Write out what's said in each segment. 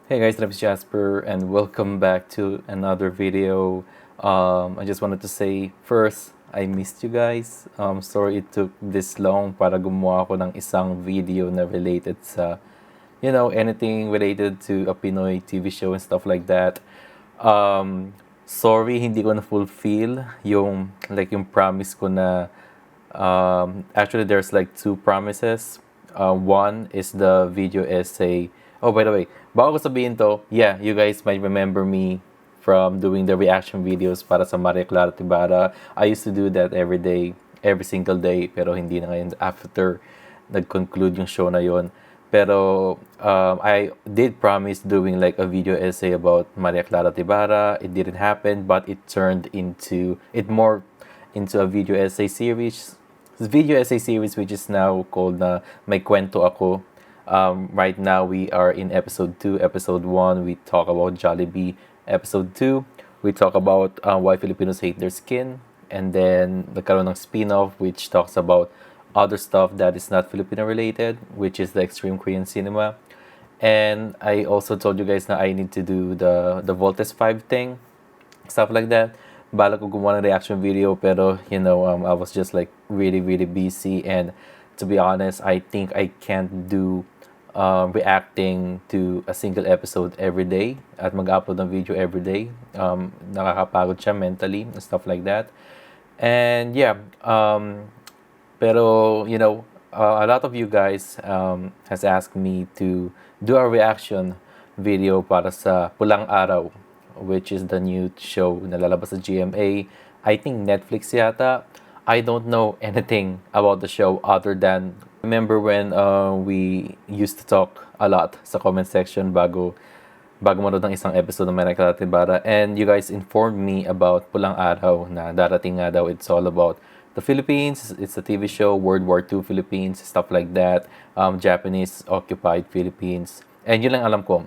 Hey guys, I'm Jasper and welcome back to another video. I just wanted to say first, I missed you guys. Sorry it took this long para gumawa ako ng isang video na related sa, anything related to a Pinoy TV show and stuff like that. Sorry, hindi ko na-fulfill yung promise ko na, actually there's like two promises. One is the video essay. Oh, by the way, bago ko sabihin to, yeah, you guys might remember me from doing the reaction videos para sa Maria Clara Ibarra. I used to do that every day, every single day, pero hindi na ngayon after nag-conclude yung show na yon. Pero I did promise doing like a video essay about Maria Clara Ibarra. It didn't happen, but it turned into it more into a video essay series which is now called na May Kwento Ako. Right now we are in episode 2. Episode 1 we talk about Jollibee. Episode 2 we talk about why Filipinos hate their skin, and then nagkaroon ng spin-off which talks about other stuff that is not Filipino related, which is the extreme Korean cinema. And I also told you guys na I need to do the Voltes 5 thing, stuff like that. Balak ko gumawa ng reaction video pero I was just like really busy, and to be honest, I think I can't do reacting to a single episode every day at mag-upload ng video every day. Nakakapagod siya mentally and stuff like that. And yeah, pero a lot of you guys has asked me to do a reaction video para sa Pulang Araw, which is the new show na lalabas sa GMA. I think Netflix yata. I don't know anything about the show other than remember when we used to talk a lot sa comment section bago manood ng isang episode ng Maria Clara Ibarra, and you guys informed me about Pulang Araw na darating nga daw. It's all about the Philippines. It's a TV show, World War II Philippines, stuff like that. Japanese occupied Philippines. And yun lang alam ko.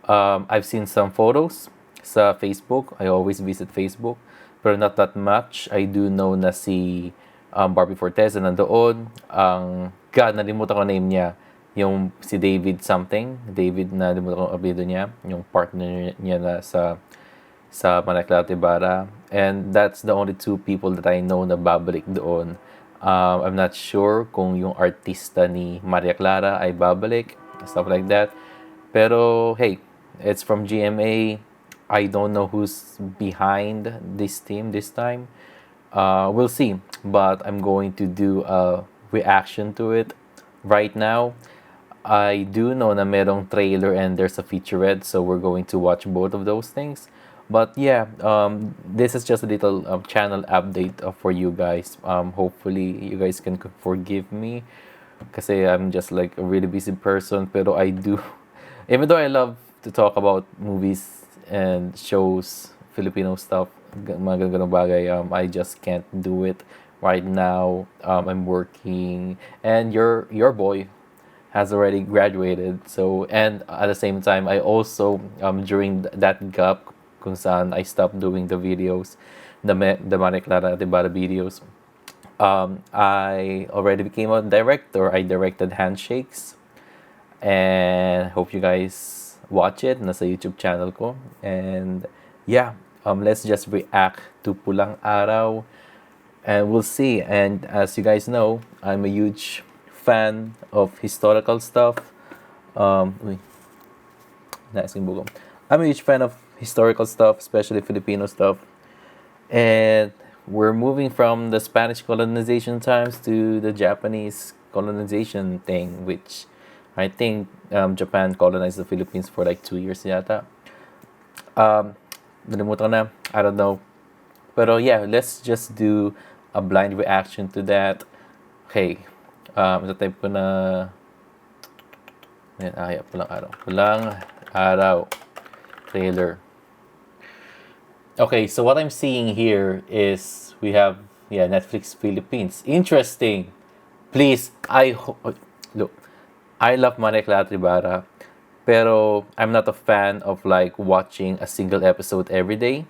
I've seen some photos sa Facebook. I always visit Facebook, pero not that much. I do know na si Barbie Forteza nandoon. God, nalimutan ko name niya. Yung si David something. David, nalimutan ko ang apelyido niya. Yung partner niya na sa Maria Clara Ibarra. And that's the only two people that I know na babalik doon. I'm not sure kung yung artista ni Maria Clara ay babalik. Stuff like that. Pero, hey, it's from GMA. I don't know who's behind this team this time. We'll see. But I'm going to do a reaction to it right now. I do know na merong trailer and there's a featurette, so we're going to watch both of those things. But yeah, this is just a little channel update for you guys. Hopefully, you guys can forgive me kasi I'm just like a really busy person. Pero I do, even though I love to talk about movies and shows, Filipino stuff, mga ganung bagay, I just can't do it right now. I'm working, and your boy has already graduated. So, and at the same time, I also during that gap kung saan I stopped doing the videos, the Maria Clara Ibarra videos, I already became a director. I directed Handshakes, and hope you guys watch it. Nasa YouTube channel ko. And yeah, let's just react to Pulang Araw, and we'll see. And as you guys know, I'm a huge fan of historical stuff. Uy, nice yung bugong. I'm a huge fan of historical stuff, especially Filipino stuff. And we're moving from the Spanish colonization times to the Japanese colonization thing, which I think Japan colonized the Philippines for like 2 years yata. Nalimutan ko na. I don't know. Pero yeah, let's just do a blind reaction to that. Okay. Ito-type ko na. Ayan, Pulang Araw. Pulang Araw. Trailer. Okay, so what I'm seeing here is we have Netflix Philippines. Interesting. Please, look, I love Maria Clara Ibarra, pero I'm not a fan of like watching a single episode every day.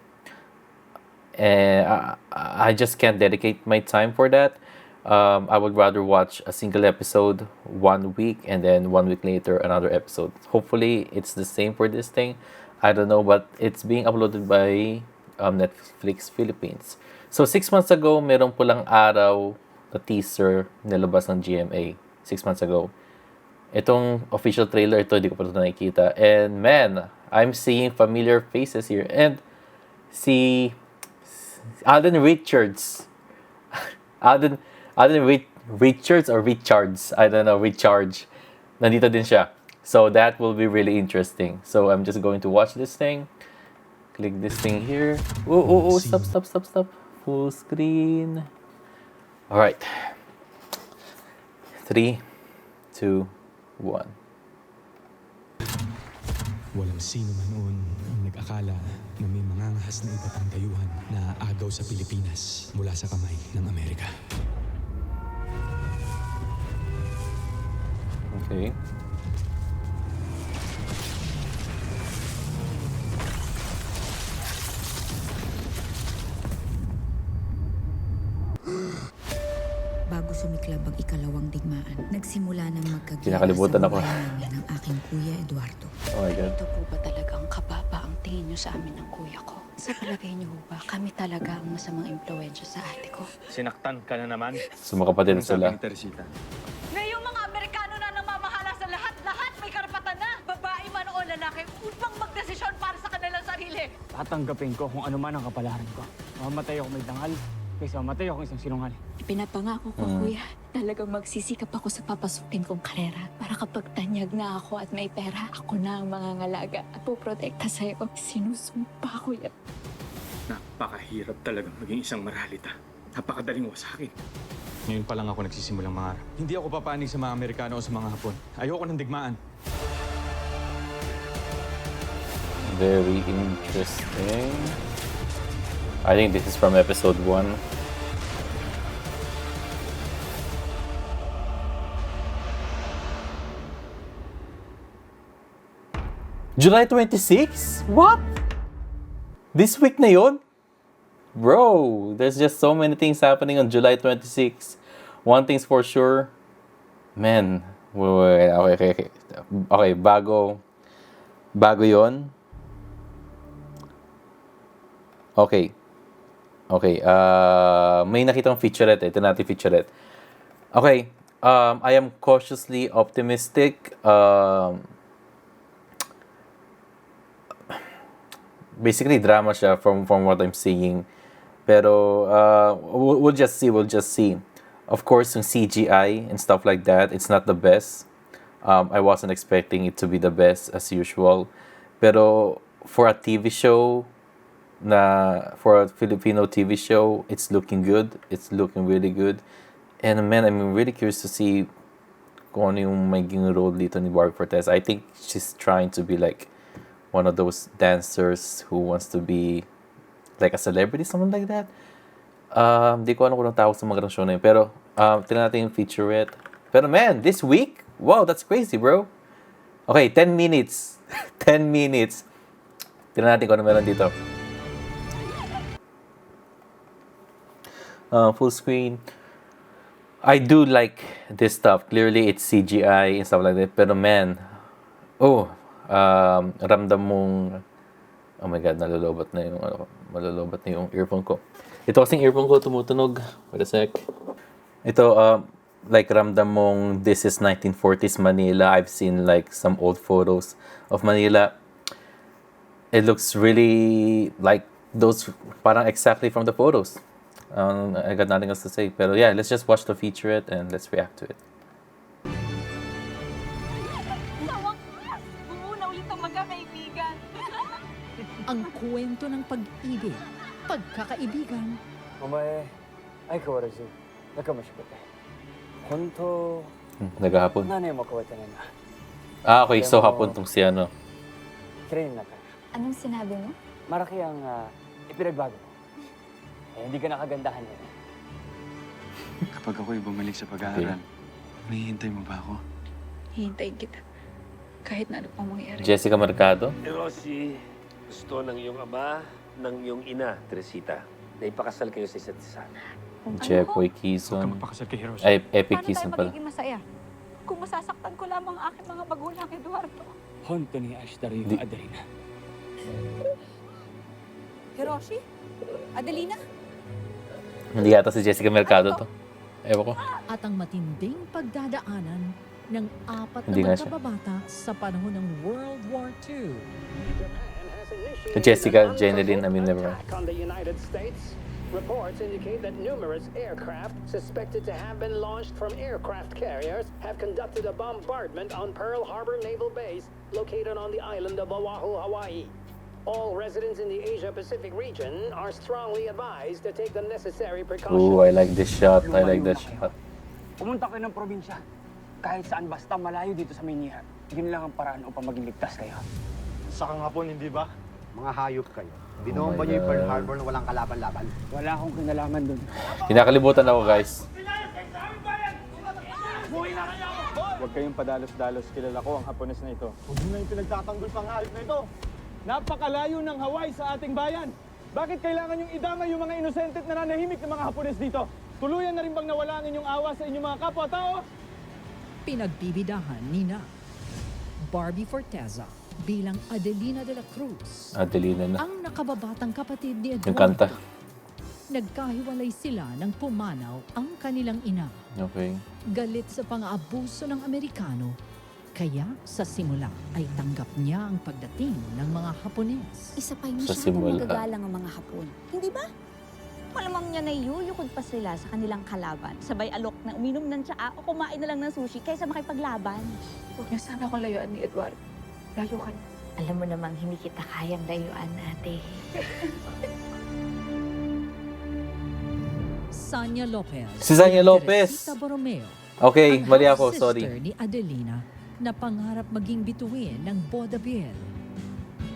And I just can't dedicate my time for that. I would rather watch a single episode 1 week and then 1 week later another episode. Hopefully, it's the same for this thing. I don't know, but it's being uploaded by Netflix Philippines. So, 6 months ago, merong Pulang Araw na teaser nilabas ng GMA. 6 months ago. Itong official trailer, ito, hindi ko pa ito nakikita. And man, I'm seeing familiar faces here. And si Alden Richards. Alden Richards or Richards. I don't know, Richards. Nandito din siya. So that will be really interesting. So I'm just going to watch this thing. Click this thing here. Oh, stop. Full screen. Alright. 3, 2, 1. Walang sino man noon ang nag-akala na may mangangahas na iba't ang dayuhan na aagaw sa Pilipinas mula sa kamay ng Amerika. Okay. Bago sumiklab ang ikalawang digmaan, nagsimula ng magkagila Kinakalimutan sa ako. buhay namin ng aking kuya Eduardo. Oh my God. Ito po ba talagang kababa ang tingin niyo sa amin ng kuya ko? Sa palagay niyo ba, kami talaga ang masamang impluwensya sa ate ko? Sinaktan ka na naman. Sumakapatid sila. Teresita. Ngayong mga Amerikano na namamahala sa lahat may karapatan na, babae man o lalaki, upang magdesisyon para sa kanilang sarili. Tatanggapin ko kung ano man ang kapalaran ko. Mamatay ako may dangal, kaysa mamatay ako isang sinungal. Pinapangako ko, kuya, talagang magsisikap ako sa papasukin kong karera para kapag tanyag na ako at may pera, ako na ang mangangalaga at puprotekta sa'yo. Sinusumpa ko yan. Napakahirap talagang maging isang marhalita. Napakadaling wasakin. Ngayon pa lang ako nagsisimulang mangarap. Hindi ako papanig sa mga Amerikano o sa mga Hapon. Ayoko ng digmaan. Very interesting. I think this is from episode 1. July 26? What? This week na yun? Bro, there's just so many things happening on July 26. One thing's for sure. Man, wait, okay, bago yon. Okay, may nakitang featurette eh. Ito natin featurette. Okay, I am cautiously optimistic. Basically drama siya from what I'm seeing. Pero we'll just see. Of course, yung CGI and stuff like that, it's not the best. I wasn't expecting it to be the best as usual. Pero for a TV show, for a Filipino TV show, it's looking good. It's looking really good. And man, I'm really curious to see kung ano yung magiging role dito ni Barbie Fortes. I think she's trying to be like one of those dancers who wants to be like a celebrity, something like that. Di ko alam kung anong tawag sa mga show na yun. Pero, tingnan natin yung featurette. Pero man, this week, wow, that's crazy, bro. Okay, 10 minutes. 10 minutes. Tingnan natin kung ano meron dito. Full screen. I do like this stuff. Clearly, it's CGI and stuff like that. Pero man, ramdam mong, oh my God, malulobot na yung earphone ko. Ito kasing earphone ko tumutunog. Wait a sec. Ito, like ramdam mong this is 1940s Manila. I've seen like some old photos of Manila. It looks really like those, parang exactly from the photos. I got nothing else to say. Pero yeah, let's just watch the featurette and let's react to it. Ang kwento ng pag-ibig, pagkakaibigan, お前、相変わらず仲間しくて。本当、 Naghahapon. 何年も変わってないな。 Okay, so hapon tong si ano. 綺麗になったな。 Anong sinabi mo? Malaki ang ipinagbago mo. Hindi ka nakagandahan yun. Kapag ako'y bumalik sa pag-aaral, may hintay mo ba ako? Hihintayin kita. Kahit na ano pang mangyari. Jessica Mercado. Rosie, gusto ng iyong ama, ng iyong ina, Teresita, na ipakasal kayo sa isa't isa. Jeffoy Huwag Quezon. kang magpakasal kay Hiroshi. Ay, Epic Paano tayo Quezon pala. magiging masaya? Kung masasaktan ko lamang ang aking mga magulang, Eduardo. Honto ni Ashtari Di- Adelina. Hiroshi? Adelina? Hindi yata si Jessica Mercado to. Ewan ko. At ang matinding pagdadaanan ng apat Hindi na nga siya. magkababata sa panahon ng World War II. Si Jessica, Jeneline, I mean, never mind. On the United States, reports indicate that numerous aircraft suspected to have been launched from aircraft carriers have conducted a bombardment on Pearl Harbor Naval Base located on the island of Oahu, Hawaii. All residents in the Asia-Pacific region are strongly advised to take the necessary precautions. Ooh, I like this shot. I like that shot. Pumunta kayo ng probinsya. Kahit saan basta malayo dito sa Maynila. Yun lang ang paraan upang maging ligtas kayo. Sa hapon, hindi ba? Mga hayop kayo. Oh Binomba my niyo yung Pearl God. Harbor na walang kalaban-laban. Wala akong kinalaman dun. Kinakalimutan ako, guys. Huwag kayong padalos-dalos. Kilala ko ang Hapones na ito. Huwag niyo na yung pinagtatanggol pang hayop na ito. Napakalayo ng Hawaii sa ating bayan. Bakit kailangan yung idamay yung mga inosente at nananahimik ng mga Hapones dito? Tuluyan na rin bang nawala ang inyong awa sa inyong mga kapwa-tao? Pinagbibidahan nina Barbie Forteza bilang Adelina de la Cruz, Adelina na. ang nakababatang kapatid ni Yung kanta. Eduardo. Nagkahiwalay sila nang pumanaw ang kanilang ina. Okay. Galit sa pang-aabuso ng Amerikano, kaya sa simula ay tanggap niya ang pagdating ng mga Hapones. Isa pa'y Sa masyadong simula. magagalang ang mga Hapon. Hindi ba? Malamang niya na yuyukod pa sila sa kanilang kalaban. Sabay alok na uminom ng tsaa o kumain na lang ng sushi kaysa makipaglaban. Huwag niyo sana akong layuan ni Eduardo. Layo ka na. Alam mo namang hindi kita kayang layuan, ate. Sanya Lopez. Si Sanya Lopez. Teresita Borromeo. Okay, ang mali ako. half-sister Sorry. ni Adelina na pangarap maging bituin ng Bodabiel.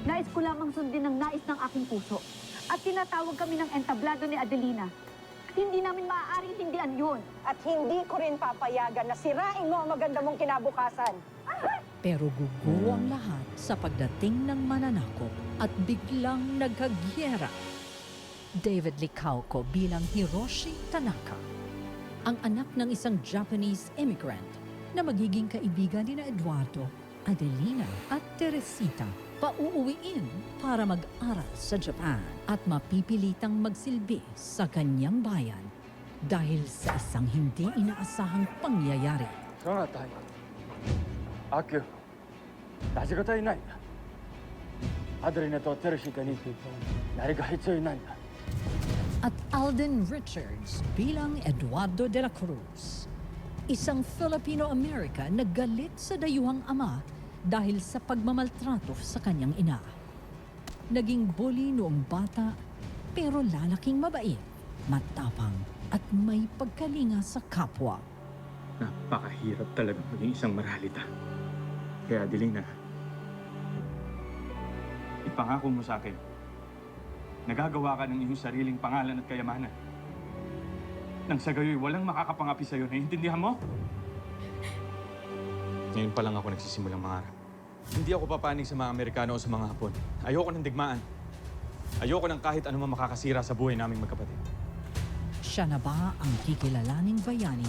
Nais ko lamang sundin ang nais ng aking puso. At tinatawag kami ng entablado ni Adelina. At hindi namin maaaring hindian yun. At hindi ko rin papayagan na sirain mo ang maganda mong kinabukasan. Pero gugo ang lahat sa pagdating ng mananakop at biglang nagkagyera. David Licauco bilang Hiroshi Tanaka, ang anak ng isang Japanese immigrant na magiging kaibigan ni Eduardo, Adelina at Teresita, pauuwiin para mag-aral sa Japan at mapipilitang magsilbi sa kanyang bayan dahil sa isang hindi inaasahang pangyayari. Akio, dashi ga tainai. Adelina to Teresita ni nari ga hitsui nai. At Alden Richards bilang Eduardo de la Cruz, isang Filipino-American na galit sa dayuhang ama dahil sa pagmamaltrato sa kanyang ina. Naging bully noong bata pero lalaking mabait, matapang at may pagkalinga sa kapwa. Napakahirap talaga maging isang marhalita. Kaya Adelina, ipangako mo sa akin, nagagawa ka ng iyong sariling pangalan at kayamanan. Nang sa gayoy, walang makakapangapi sa'yo. Naiintindihan mo? Ngayon pa lang ako nagsisimulang mangarap. Hindi ako papanig sa mga Amerikano o sa mga Hapon. Ayoko ng digmaan. Ayoko ng kahit anumang makakasira sa buhay naming magkapatid. Siya na ba ang kikilalaning bayani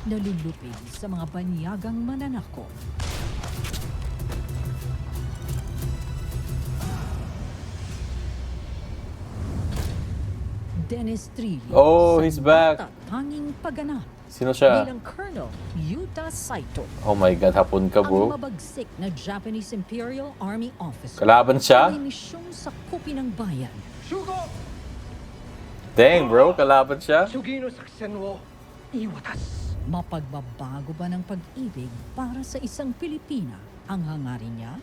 na lulupig sa mga banyagang mananakop? Dennis Trillo. Oh, sa he's back. natatanging pagganap Sino siya? bilang Colonel Yuta Saito. Oh my God, hapon ka, Ang bro. mabagsik na Japanese Imperial Army officer. Kalaban siya? May misyong sakupin ng bayan. Dang, bro. Kalaban siya? Mapagbabago ba ng pag-ibig para sa isang Pilipina ang hangarin niya?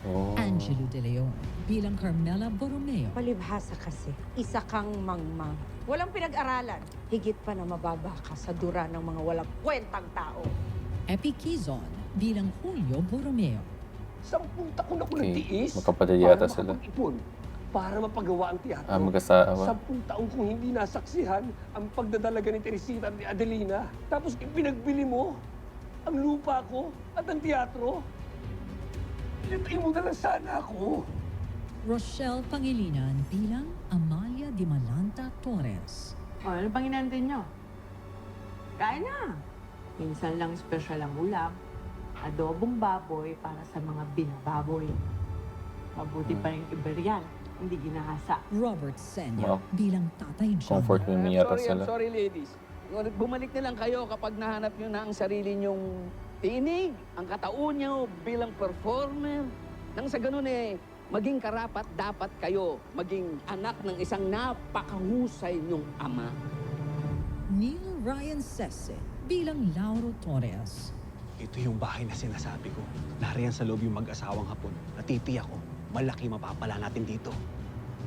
Oh. Angelo De Leon bilang Carmela Borromeo. Palibhasa kasi, isa kang mangmang. Walang pinag-aralan. Higit pa na mababa ka sa dura ng mga walang kwentang tao. Epi Quezon bilang Julio Borromeo. 10 taon ako Okay. nagtiis Magkapatid para yata sila. makapag-ipon, para mapagawa ang teatro. Mag-asawa. 10 taon kong hindi nasaksihan ang pagdadalaga ni Teresita at ni Adelina. Tapos ipinagbili mo ang lupa ko at ang teatro. Pinatay mo na lang sana ako. Rochelle Pangilinan bilang Amalia Di Malanta Torres. O, ano bang inantay nyo? Kain na. Minsan lang special ang ulam. Adobong baboy para sa mga binababoy. Mabuti pa yung Iberian, hindi ginahasa. Robert Senya Wow. bilang tatay John. Comfort mo yata sila. sorry ladies. Bumalik na lang kayo kapag nahanap nyo na ang sarili nyong tinig, ang katauhan nyo bilang performer. Nang sa ganun maging karapat dapat kayo maging anak ng isang napakahusay nyong ama. Neil Ryan Sesse bilang Lauro Torres. Ito yung bahay na sinasabi ko. Nariyan sa loob yung mag-asawang hapon. Natitiyak ko, malaki mapapala natin dito.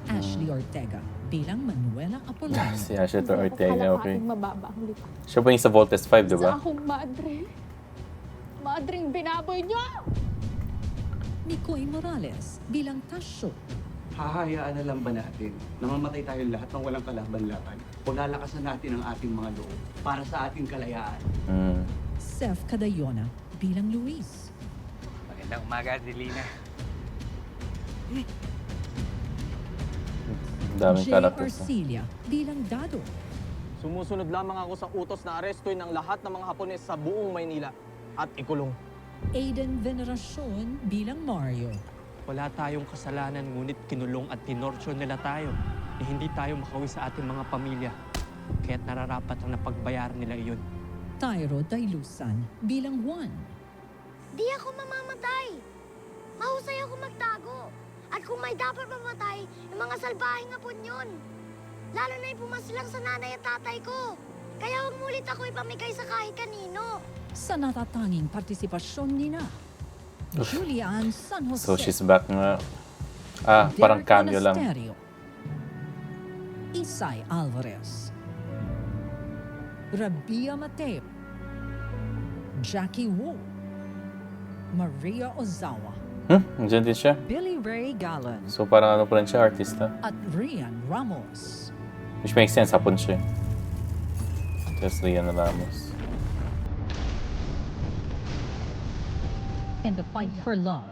Ashley Ortega bilang Manuela Apolonio. Si Ashley Ortega, okay. Mababa ang lipa. Siya po yung sa Voltes 5, di ba? Sa akong madre. Madring binaboy niyo! Nicoy Morales bilang Tasyo. Hahayaan na lang ba natin na mamatay tayo lahat ng walang kalaban-laban? O lalakasan natin ang ating mga loob para sa ating kalayaan? Seth Cadayona bilang Luis. Magandang umaga, Adelina. Daming Jay characters. Arcilia bilang Dado. Sumusunod lamang ako sa utos na arestuin ng lahat ng mga Hapones sa buong Maynila at ikulong. Aiden Veneracion bilang Mario. Wala tayong kasalanan ngunit kinulong at tinorture nila tayo na hindi tayo makawi sa ating mga pamilya. Kaya't nararapat ang napagbayaran nila iyon. Tyro Dailusan bilang Juan. Di ako mamamatay. Mahusay ako magtago. At kung may dapat mamatay, yung mga salbahing hapon yun. Lalo na yung pumaslang sa nanay at tatay ko. Kaya huwag mulit ako ipamigay sa kahit kanino. Sa natatanging partisipasyon nina Julian San Jose. So she's back nga. Parang Derek cameo lang. Monasterio. Isay Alvarez. Rabia Mateo. Jackie Wu. Maria Ozawa. Nandiyan din siya. Billy Ray Gallen. So parang ano pa rin siya, artista. At Rian Ramos. Which makes sense, hapon siya. Just Rian Ramos. In the fight for love.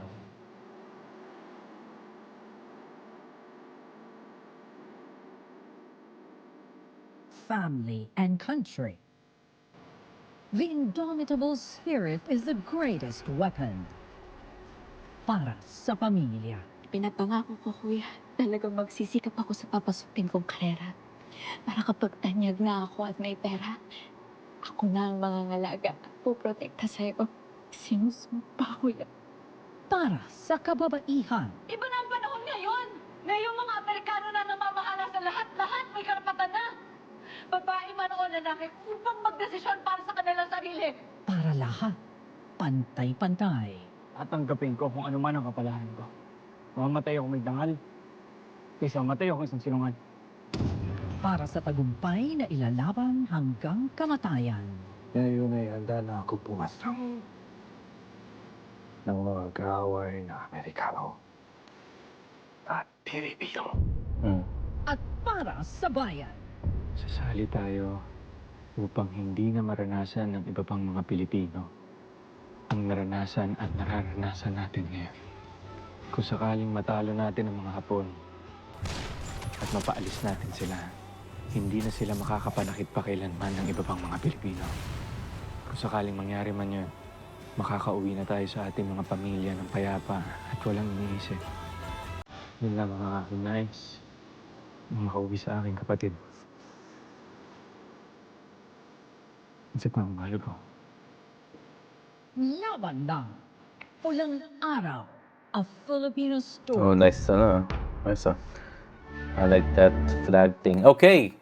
Family and country. The indomitable spirit is the greatest weapon para sa pamilya. Pinapangako ko, kuya, talagang magsisikap ako sa papasukin kong Clara. Para kapag tanyag na ako at may pera, ako na ang mangangalaga at puprotekta sa'yo. Sinusumpa, kuya. Para sa kababaihan. Iba na ang panahon ngayon! Ngayong mga Amerikano na namamahala sa lahat-lahat may karapatan na! Babae man o lalaki upang magdesisyon para sa kanilang sarili! Para lahat, pantay-pantay. Tatanggapin ko kung ano man ang kapalaran ko. Mamatay ako may dangal. Kaysa matay ako isang sinungan. Para sa tagumpay na ilalaban hanggang kamatayan. Ngayon ay handa na ako pumatang ng mga kaaway na Amerikano at Pilipino. At para sa bayan. Sasali tayo upang hindi na maranasan ng iba pang mga Pilipino ang naranasan at nararanasan natin ngayon. Kung sakaling matalo natin ang mga Hapon at mapaalis natin sila, hindi na sila makakapanakit pa kailanman ng iba pang mga Pilipino. Kung sakaling mangyari man yun, makakauwi na tayo sa ating mga pamilya ng payapa at walang iniisip. Yun lang ang aking nais, makauwi sa aking kapatid. Isa pa ang mahal ko. Laban na. Pulang Araw. A Filipino story. Oh, nice. Nice. I like that flag thing. Okay.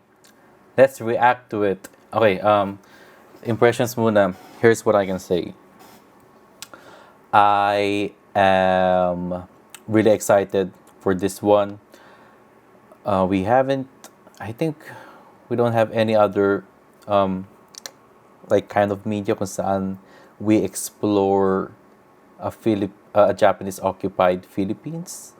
Let's react to it. Okay, impressions muna. Here's what I can say. I am really excited for this one. I think we don't have any other like kind of media kung saan we explore a Japanese occupied Philippines.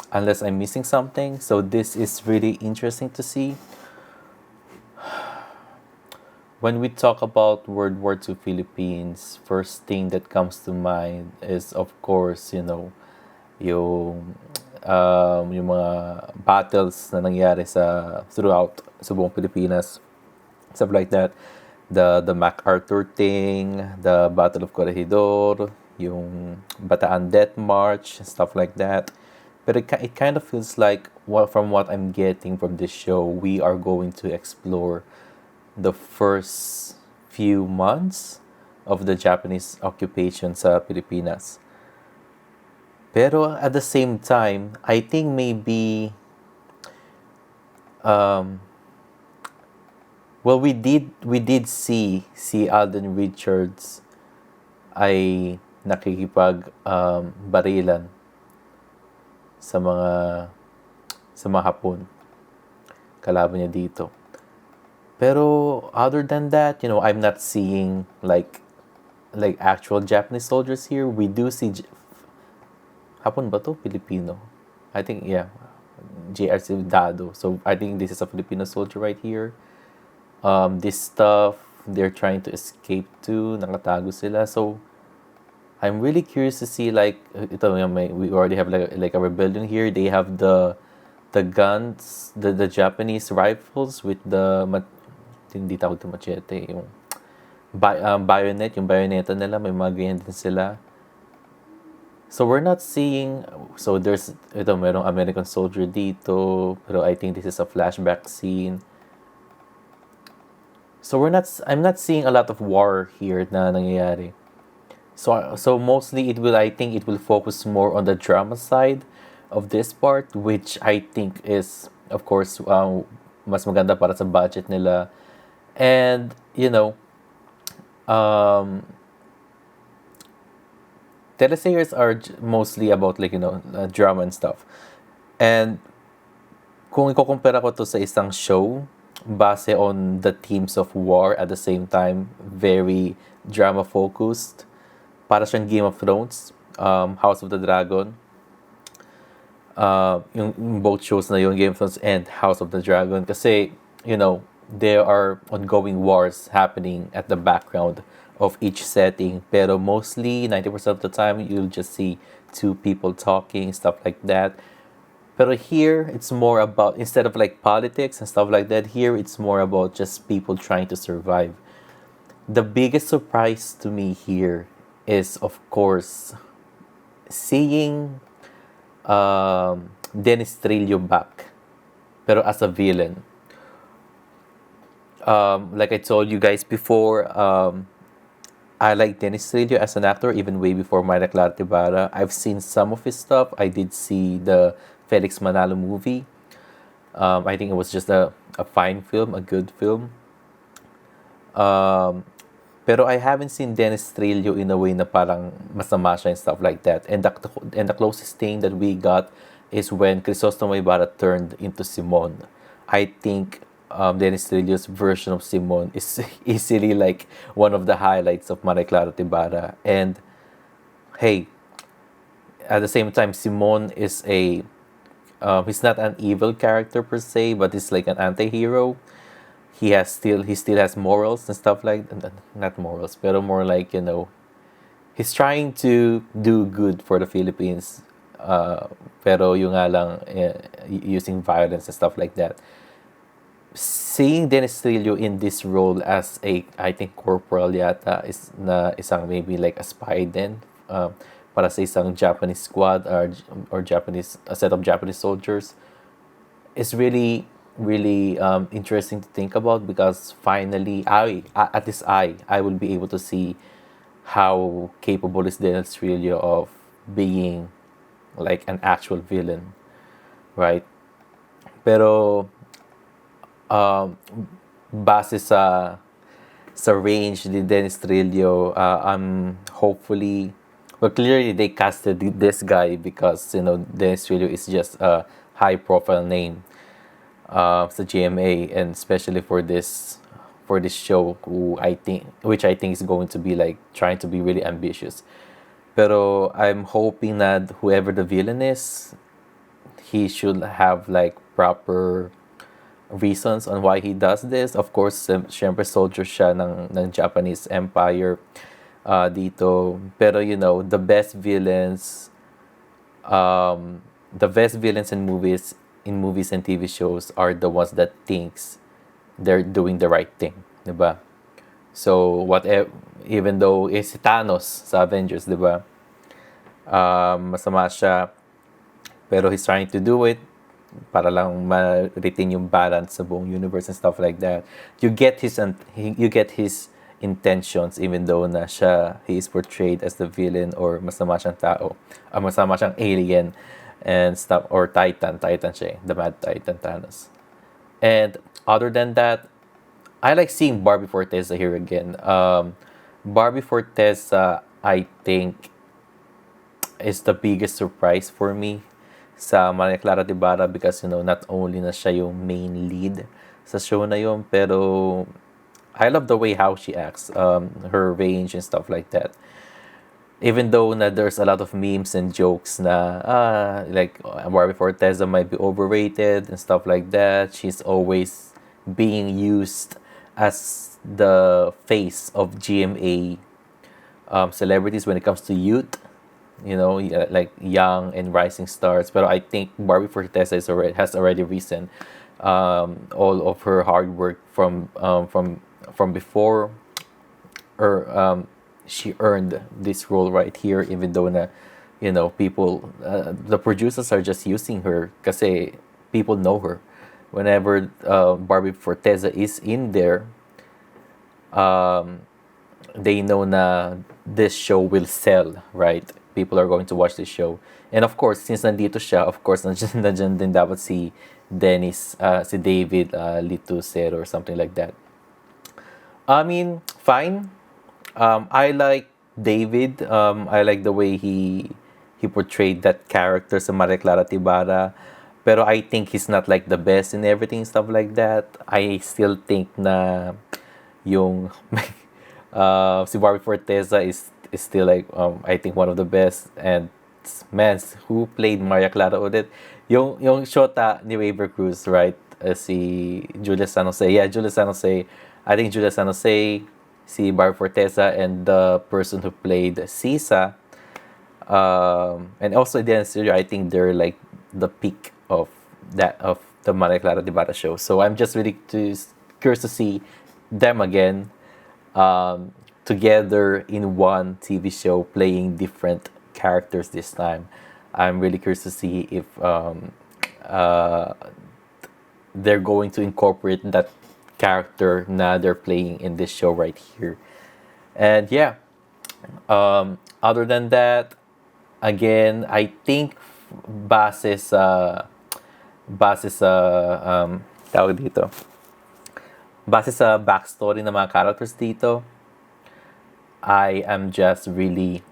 Unless I'm missing something. So this is really interesting to see. When we talk about World War II Philippines, first thing that comes to mind is, of course, yung yung mga battles na nangyari throughout sa buong Pilipinas, stuff like that. The MacArthur thing, the Battle of Corregidor, yung Bataan Death March, stuff like that. But it kind of feels like, from what I'm getting from this show, we are going to explore the first few months of the Japanese occupation sa Pilipinas. Pero at the same time, I think maybe well, we did see si Alden Richards ay barilan sa mga Hapon. Kalaban niya dito. Pero other than that, I'm not seeing like actual Japanese soldiers here. We do see Hapon ba to? Filipino. I think, yeah. JRC Dado. So I think this is a Filipino soldier right here. This stuff, they're trying to escape to. Nakatago sila. So I'm really curious to see we already have like a rebellion here. They have the guns, the Japanese rifles with hindi tawag to machete, yung bayonet, yung bayoneta nila, may mga ganyan din sila. So we're not seeing, merong American soldier dito, pero I think this is a flashback scene. So I'm not seeing a lot of war here na nangyayari. So mostly I think it will focus more on the drama side of this part, which I think is, of course, mas maganda para sa budget nila. And, teleseries are mostly about drama and stuff. And kung ikukumpara ko to sa isang show, base on the themes of war at the same time, very drama focused, para siyang Game of Thrones, House of the Dragon, yung both shows na yung Game of Thrones and House of the Dragon, kasi there are ongoing wars happening at the background of each setting, pero mostly 90% of the time you'll just see two people talking, stuff like that. Pero here it's more about, instead of politics and stuff like that, here it's more about just people trying to survive. The biggest surprise to me here is, of course, seeing Dennis Trillo back, pero as a villain. Like I told you guys before, I like Dennis Trillo as an actor even way before Clara Ibarra. I've seen some of his stuff. I did see the Felix Manalo movie. I think it was just a fine film, a good film. Pero I haven't seen Dennis Trillo in a way na parang masama siya and stuff like that. And the closest thing that we got is when Crisostomo Ibarra turned into Simon. I think Dennis Trillo's version of Simon is easily one of the highlights of Clara Ibarra. And hey, at the same time, Simon is he's not an evil character per se, but he's like an anti-hero. He still has morals and stuff not morals, pero more he's trying to do good for the Philippines, pero yung nga lang using violence and stuff like that. Seeing Dennis Trillo in this role as I think corporal yata is isang maybe a spy din, para sa isang Japanese squad or Japanese a set of Japanese soldiers, is really interesting to think about, because finally I will be able to see how capable is Dennis Trillo of being an actual villain, right? Pero base sa range ni Dennis Trillo, hopefully, well, clearly they casted this guy because Dennis Trillo is just a high profile name sa GMA, and especially for this show, which I think is going to be trying to be really ambitious. Pero I'm hoping that whoever the villain is, he should have proper reasons on why he does this. Of course, syempre soldier siya ng Japanese Empire dito. Pero the best villains the best villains in movies and TV shows are the ones that thinks they're doing the right thing, 'di ba? So even though si Thanos sa Avengers, 'di ba? Masama siya, pero he's trying to do it para lang ma-retain yung balance sa buong universe and stuff like that. You get his intentions even though he is portrayed as the villain or masama siyang tao, masama siyang alien and stuff, or Titan siya, the Mad Titan Thanos. And other than that, I like seeing Barbie Forteza here again. Barbie Forteza, I think, is the biggest surprise for me sa Maria Clara Ibarra because, not only na siya yung main lead sa show na yun, pero I love the way how she acts, her range and stuff like that. Even though there's a lot of memes and jokes like Barbie Forteza might be overrated and stuff like that, she's always being used as the face of GMA celebrities when it comes to youth, like young and rising stars. But I think Barbie Forteza has already risen all of her hard work from before, or she earned this role right here, even though people, the producers are just using her kasi people know her. Whenever Barbie Forteza is in there, they know na this show will sell, right? People are going to watch this show. And of course, since nandito siya, of course, nandiyan din dapat si David Litusero or something like that. I mean, fine. I like David. I like the way he portrayed that character sa Maria Clara Ibarra. Pero I think he's not like the best in everything, stuff like that. I still think na yung si Barbie Forteza is still like I think one of the best. And man, who played Maria Clara ulit? Yung shota ni Waver Cruz, right? Si Julia San Jose. Yeah, Julia San Jose. I think Julia San Jose, si Barbie Forteza, and the person who played Sisa. And also the studio, I think they're like the peak of the Maria Clara Ibarra show. So I'm just really curious to see them again together in one TV show playing different characters this time. I'm really curious to see if they're going to incorporate that character na they're playing in this show right here. And yeah, other than that, again, I think base sa tawag dito, base sa backstory ng mga characters dito, I am just really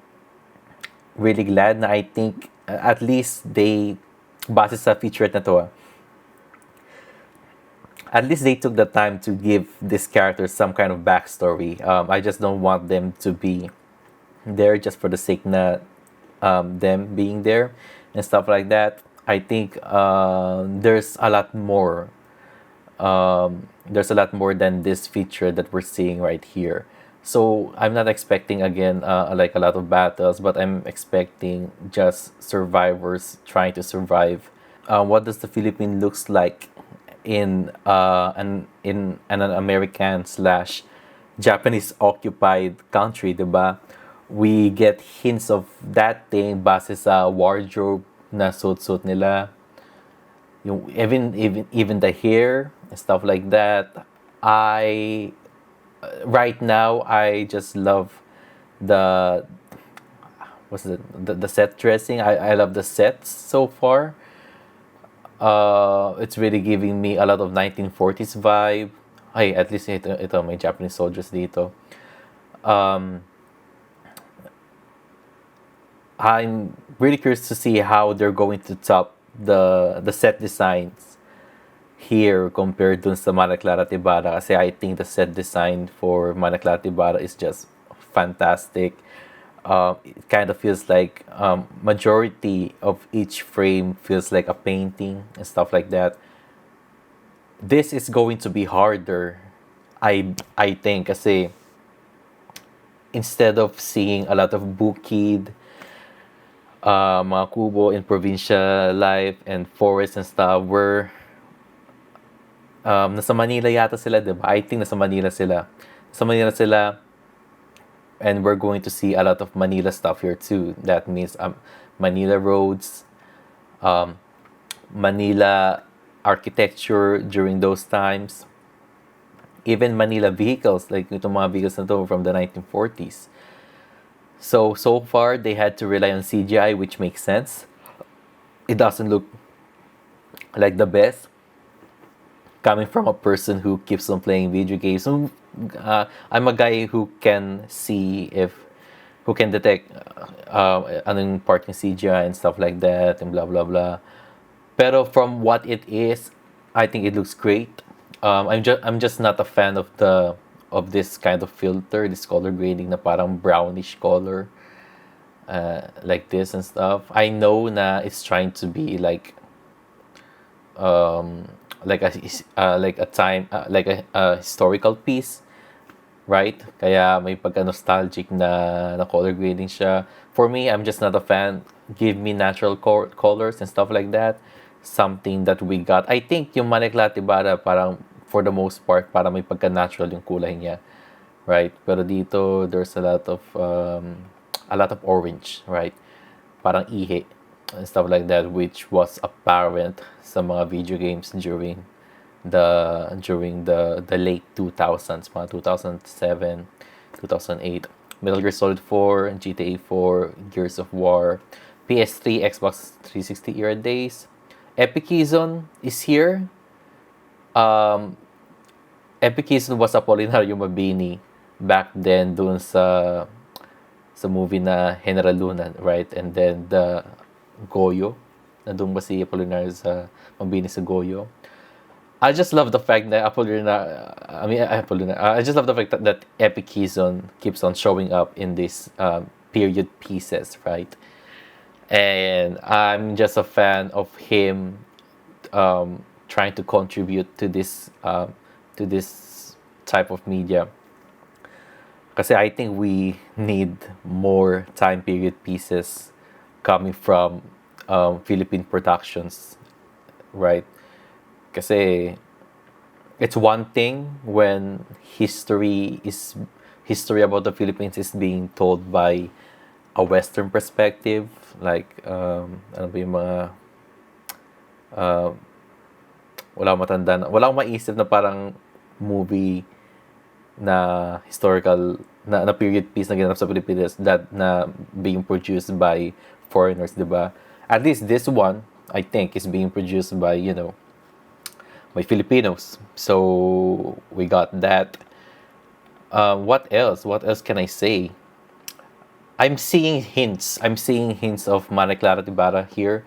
glad na I think at least base sa featurette na to, at least they took the time to give this character some kind of backstory. I just don't want them to be there just for the sake na them being there and stuff like that. I think there's a lot more. There's a lot more than this feature that we're seeing right here. So I'm not expecting again like a lot of battles, but I'm expecting just survivors trying to survive. What does the Philippines looks like in an American / Japanese occupied country, diba? We get hints of that thing base sa wardrobe na suit nila. Even the hair and stuff like that. Right now I just love the set dressing. I love the sets so far. It's really giving me a lot of 1940s vibe. Ay, at least ito may Japanese soldiers dito. I'm really curious to see how they're going to top the set designs here compared dun sa Maria Clara Ibarra, kasi I think the set design for Maria Clara Ibarra is just fantastic. It kind of feels like majority of each frame feels like a painting and stuff like that. This is going to be harder, I think, kasi instead of seeing a lot of bouquet mga kubo in provincial life and forests and stuff were nasa Manila yata sila, diba? I think nasa Manila sila. And we're going to see a lot of Manila stuff here too. That means Manila roads, Manila architecture during those times, even Manila vehicles, like itong mga vehicles na to from the 1940s. So far, they had to rely on CGI, which makes sense. It doesn't look like the best, coming from a person who keeps on playing video games. So, I'm a guy who can who can detect anong part ng CGI and stuff like that and blah blah blah. Pero from what it is, I think it looks great. I'm just not a fan of this kind of filter, this color grading na parang brownish color, like this and stuff. I know na it's trying to be like a historical piece, right? Kaya may pagka-nostalgic na color grading siya. For me, I'm just not a fan. Give me natural colors and stuff like that. Something that we got. I think yung Maneklat Ibarra parang for the most part parang may pagka-natural yung kulay niya, right? Pero dito there's a lot of orange, right? Parang ihi and stuff like that, which was apparent sa mga video games during the late 2000s, mga 2007, 2008. Metal Gear Solid 4, GTA 4, Gears of War, PS3, Xbox 360 era days. Epicizon is here. Epicizon was Apolinario Mabini back then dun sa movie na General Luna, right? And then the Goyo, na dun ba si Apolinario sa Mabini sa Goyo. I just love the fact that I just love the fact that Epicizon keeps on showing up in these period pieces, right? And I'm just a fan of him trying to contribute to this type of media. Kasi I think we need more time period pieces coming from Philippine productions, right? Kasi it's one thing when history about the Philippines is being told by a Western perspective, like ano ba yung mga wala akong maisip na parang movie na historical na period piece na ginanap sa Pilipinas that na being produced by foreigners, diba? At least this one, I think, is being produced by by Filipinos. So we got that. What else? What else can I say? I'm seeing hints of Clara Ibarra here,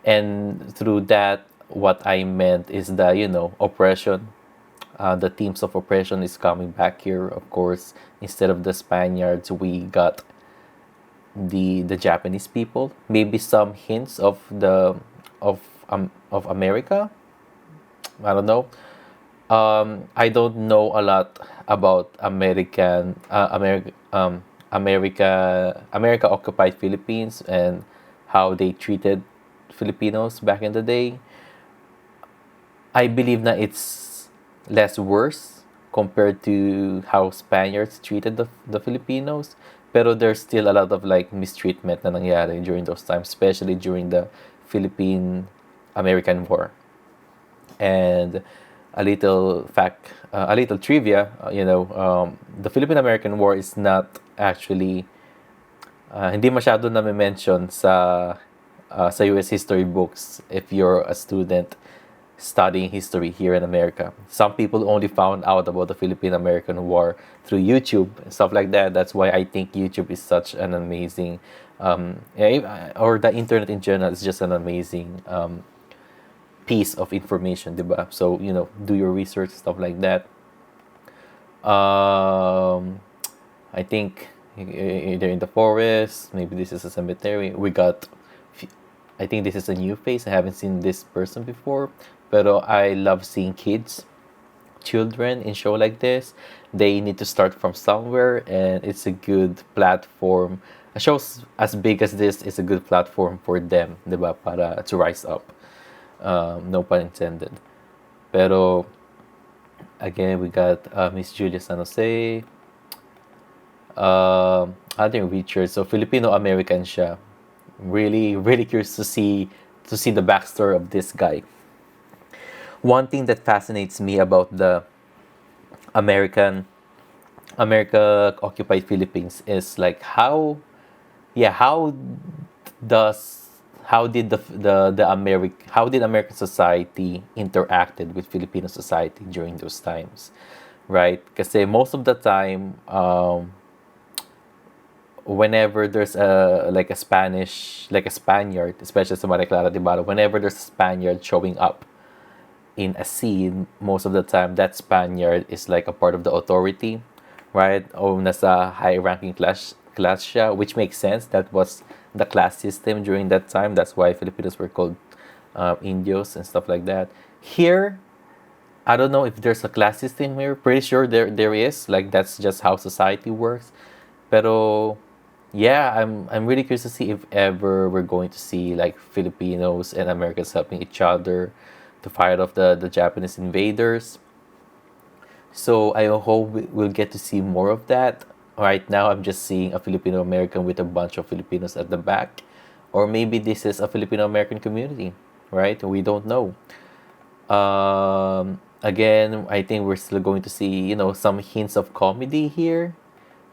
and through that, what I meant is that oppression, the themes of oppression is coming back here. Of course, instead of the Spaniards, we got the Japanese people. Maybe some hints of America. I don't know. I don't know a lot about America occupied Philippines and how they treated Filipinos back in the day. I believe that it's less worse compared to how Spaniards treated the Filipinos. Pero there's still a lot of mistreatment na nangyari during those times, especially during the Philippine-American War. And a little trivia, the Philippine-American War is not actually hindi masyado na-mention sa US history books if you're a student studying history here in America. Some people only found out about the Philippine-American War through YouTube and stuff like that. That's why I think YouTube is such an amazing or the internet in general is just an amazing piece of information, diba? So do your research, stuff like that. I think either in the forest, maybe this is a cemetery. I think this is a new face. I haven't seen this person before, pero I love seeing children in show like this. They need to start from somewhere, and it's a good platform a show as big as this is a good platform for them, diba? Para to rise up. No pun intended. Pero again, we got Miss Julia San Jose. Other Richard, so Filipino American siya. Really, really curious to see the backstory of this guy. One thing that fascinates me about the America occupied Philippines is like how does how did how did American society interacted with Filipino society during those times, right? Because most of the time, whenever there's a Spaniard, especially sa Clara, Ibarra, whenever there's a Spaniard showing up in a scene, most of the time that Spaniard is like a part of the authority, right? O nasa high-ranking class siya, which makes sense. That was the class system during that time. That's why Filipinos were called Indios and stuff like that. Here, I don't know if there's a class system here. Pretty sure there is. Like that's just how society works. Pero yeah, I'm really curious to see if ever we're going to see like Filipinos and Americans helping each other to fight off the Japanese invaders. So I hope we'll get to see more of that. Right now, I'm just seeing a Filipino American with a bunch of Filipinos at the back. Or maybe this is a Filipino American community, right? We don't know. Again, I think we're still going to see, some hints of comedy here.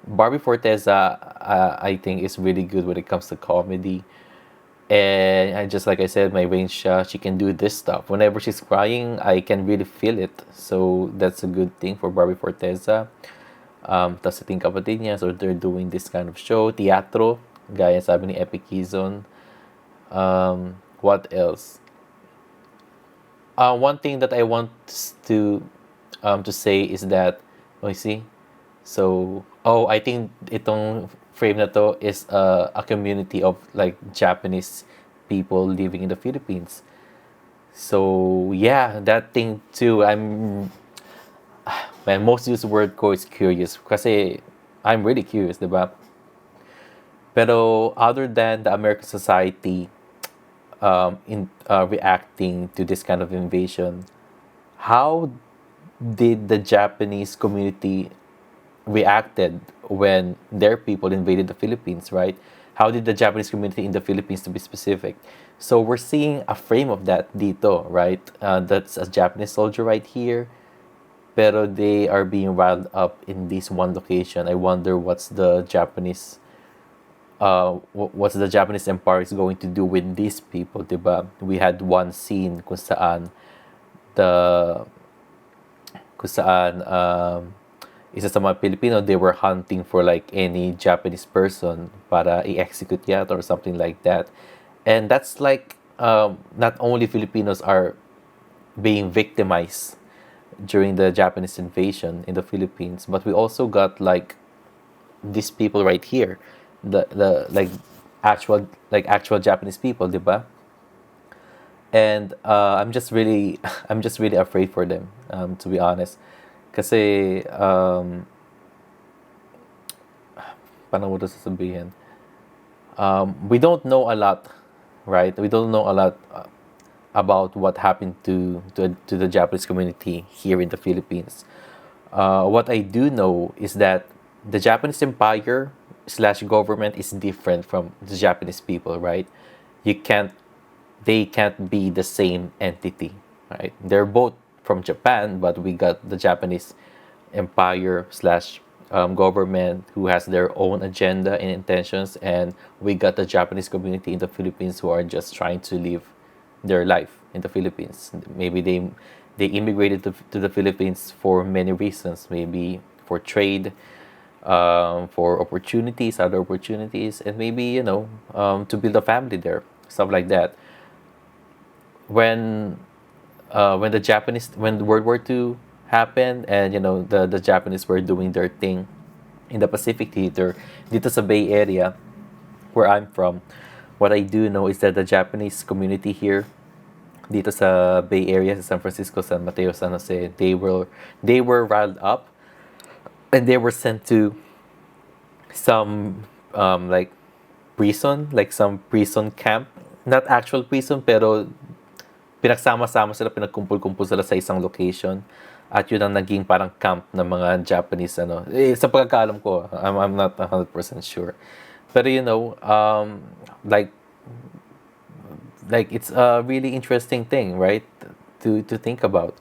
Barbie Forteza, I think, is really good when it comes to comedy. And just like I said, my range, she can do this stuff. Whenever she's crying, I can really feel it. So that's a good thing for Barbie Forteza. Tapos ating kapatid niya, so they're doing this kind of show. Teatro, gaya sabi ni Epic Kizon. What else? One thing that I want to say is that, you see? So, I think itong frame na to is a community of like Japanese people living in the Philippines. So yeah, that thing too. Man, most use the word ko is curious kasi I'm really curious, diba? Pero other than the American society reacting to this kind of invasion, how did the Japanese community reacted when their people invaded the Philippines, right? How did the Japanese community in the Philippines, to be specific? So we're seeing a frame of that dito, right? That's a Japanese soldier right here. Pero they are being riled up in this one location. I wonder what's the Japanese empire is going to do with these people, diba? We had one scene kung saan isa sa mga Pilipino, they were hunting for like any Japanese person para i-execute yata or something like that. And that's like, not only Filipinos are being victimized during the Japanese invasion in the Philippines, but we also got like these people right here, the actual Japanese people, diba? And I'm just really afraid for them, to be honest. Kasi, paano mo ito sasabihin? We don't know a lot, right? We don't know a lot about what happened to the Japanese community here in the Philippines. What I do know is that the Japanese empire / government is different from the Japanese people, right? They can't be the same entity, right? They're both from Japan, but we got the Japanese empire / government who has their own agenda and intentions, and we got the Japanese community in the Philippines who are just trying to live their life in the Philippines. Maybe they immigrated to the Philippines for many reasons, maybe for trade, for other opportunities, and maybe to build a family there, stuff like that. When World War II happened, and the Japanese were doing their thing in the Pacific Theater dito sa Bay Area where I'm from, what I do know is that the Japanese community here dito sa Bay Area, sa San Francisco, San Mateo, San Jose, they were riled up and they were sent to some prison, like some prison camp. Not actual prison, pero pinagsama-sama sila, pinagkumpul-kumpul sila sa isang location. At yun ang naging parang camp ng mga Japanese, sa pagkakaalam ko, I'm not 100% sure. Pero like it's a really interesting thing, right? To think about.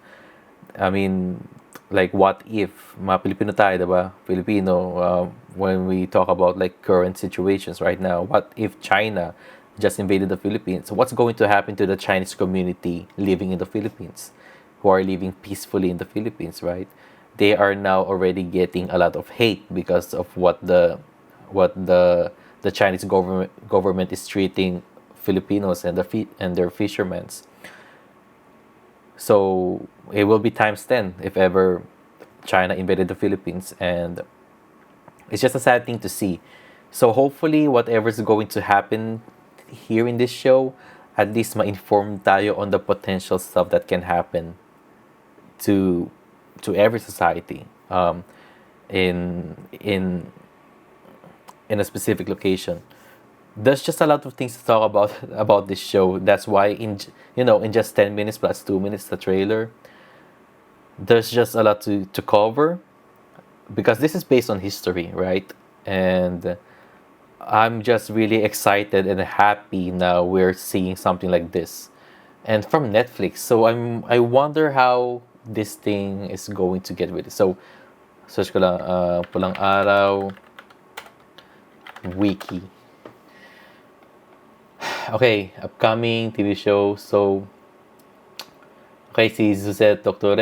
I mean, like what if mga Pilipino tayo, diba? Filipino, when we talk about like current situations right now, what if China just invaded the Philippines? What's going to happen to the Chinese community living in the Philippines, who are living peacefully in the Philippines, right? They are now already getting a lot of hate because of what the Chinese government is treating Filipinos and their fishermen. So it will be times 10 if ever China invaded the Philippines, and it's just a sad thing to see. So hopefully whatever's going to happen here in this show, at least ma-inform tayo on the potential stuff that can happen to every society in a specific location. There's just a lot of things to talk about this show. That's why in just 10 minutes plus 2 minutes the trailer, there's just a lot to cover, because this is based on history, right? And I'm just really excited and happy now we're seeing something like this, and from Netflix. So I wonder how this thing is going to get ready. So search ko lang Pulang Araw wiki. Okay, upcoming TV show. So okay, si Suzette Dr.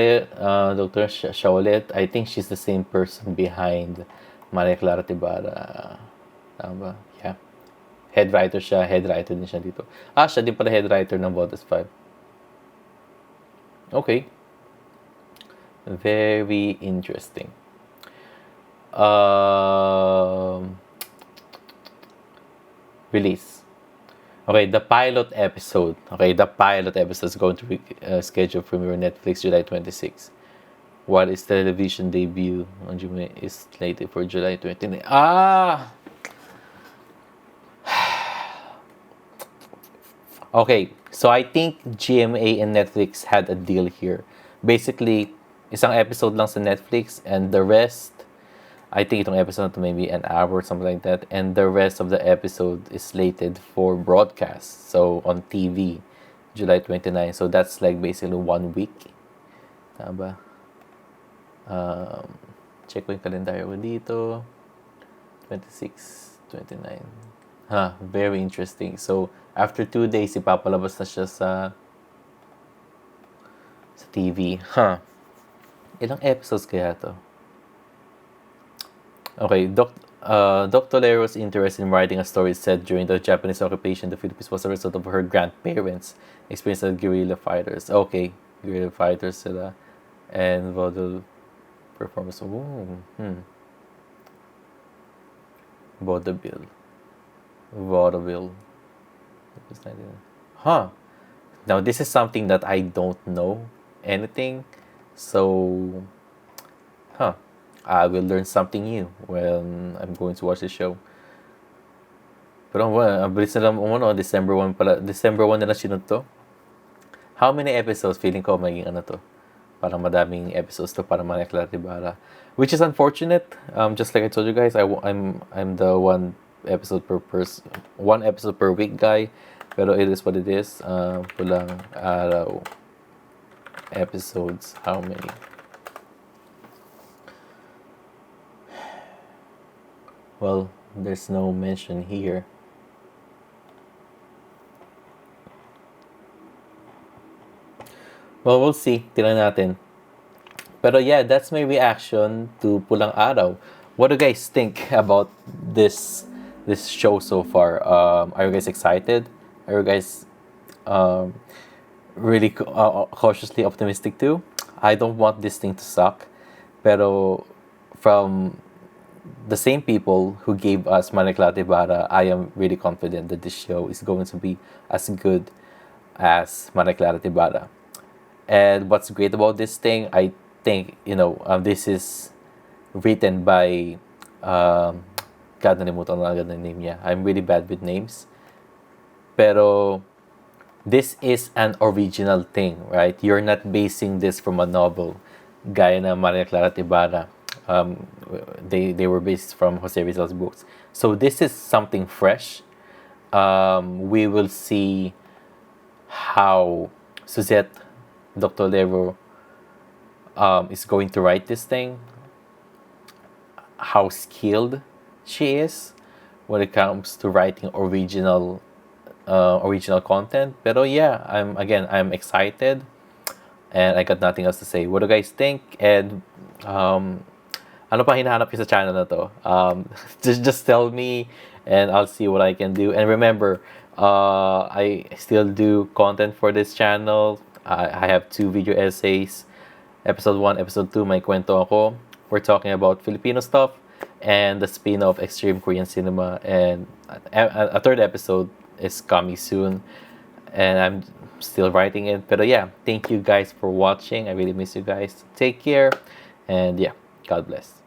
Shaolet, I think she's the same person behind Maria Clara Ibarra. Tama ba? Yeah. Head writer din siya dito. Siya din pala head writer ng Voltes 5. Okay. Very interesting. Release. Okay, the pilot episode. Okay, the pilot episode is going to be scheduled for premiere on Netflix July 26. What is television debut on July is slated for July 29. Okay, so I think GMA and Netflix had a deal here. Basically, isang episode lang sa Netflix, and the rest, I think itong episode to maybe an hour or something like that, and the rest of the episode is slated for broadcast, so on TV, July 29. So that's like basically 1 week. Tama ba? Check ko yung calendar ko dito. 26, 29. Very interesting. So after 2 days, ipapalabas na siya sa TV. Ilang episodes kaya to? Okay, Dr. Lero's interest in writing a story set during the Japanese occupation of the Philippines was a result of her grandparents' experience as guerrilla fighters. Okay, guerrilla fighters sila. And vaudeville performance. Vaudeville. Now this is something that I don't know anything. So, I will learn something new when I'm going to watch the show. Pero ang bilis na lang December 1 pala. December 1 na lang sinunod to. How many episodes? Feeling ko maging to. Parang madaming episodes to para Maria Clara Ibarra. Which is unfortunate. Just like I told you guys, I'm the one episode per week guy. Pero it is what it is. Pulang Araw episodes. How many? Well, there's no mention here. Well, we'll see. Tingnan natin. Pero yeah, that's my reaction to Pulang Araw. What do you guys think about this show so far? Are you guys excited? Are you guys really cautiously optimistic too? I don't want this thing to suck. Pero from the same people who gave us Maria Clara Ibarra, I am really confident that this show is going to be as good as Maria Clara Ibarra. And what's great about this thing, I think, this is written by God, nalimutan na agad ng name niya. I'm really bad with names. Pero, this is an original thing, right? You're not basing this from a novel. Gaya na Maria Clara at Ibarra. They were based from Jose Rizal's books. So this is something fresh. We will see how Suzette Dr. Lero is going to write this thing, how skilled she is when it comes to writing original content. Pero yeah, I'm excited, and I got nothing else to say. What do you guys think? And ano pa hinahanap niyo sa channel na to? Just tell me, and I'll see what I can do. And remember, I still do content for this channel. I have 2 video essays. Episode 1, Episode 2, May Kwento Ako. We're talking about Filipino stuff and the spin-off Extreme Korean Cinema. And a 3rd episode is coming soon. And I'm still writing it. But yeah, thank you guys for watching. I really miss you guys. Take care. And yeah, God bless.